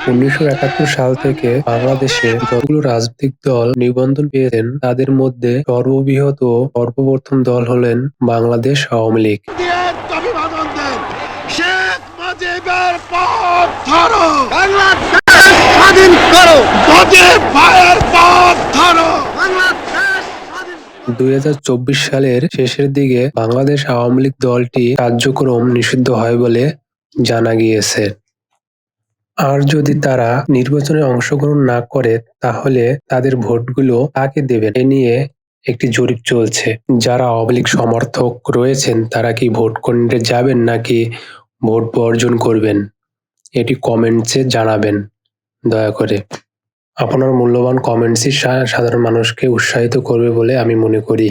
১৯৭১ সাল থেকে বাংলাদেশে যতগুলো রাজনৈতিক দল নিবন্ধন পেয়েছেন তাদের মধ্যে সর্ববৃহৎ ও সর্বপ্রথম দল হলেন বাংলাদেশ আওয়ামী লীগ। শেখ মুজিবের পথ ধরো, বাংলাদেশ স্বাধীন করো, মুজিব ভাইয়ের পথ ধরো, বাংলাদেশ স্বাধীন। ২০২৪ সালের শেষের দিকে বাংলাদেশ আওয়ামী লীগ দলটি কার্যক্রম নিষিদ্ধ হয় বলে জানা গিয়েছে। আর যদি তারা নির্বাচনে অংশগ্রহণ না করে তাহলে তাদের ভোটগুলো কাকে দেবেন এ নিয়ে একটি জরিপ চলছে। যারা আওয়ামী লীগ সমর্থক রয়েছেন তারা কি ভোট কেন্দ্রে যাবেন নাকি ভোট বর্জন করবেন, এটি কমেন্টসে জানাবেন দয়া করে। আপনার মূল্যবান কমেন্টসই সাধারণ মানুষকে উৎসাহিত করবে বলে আমি মনে করি।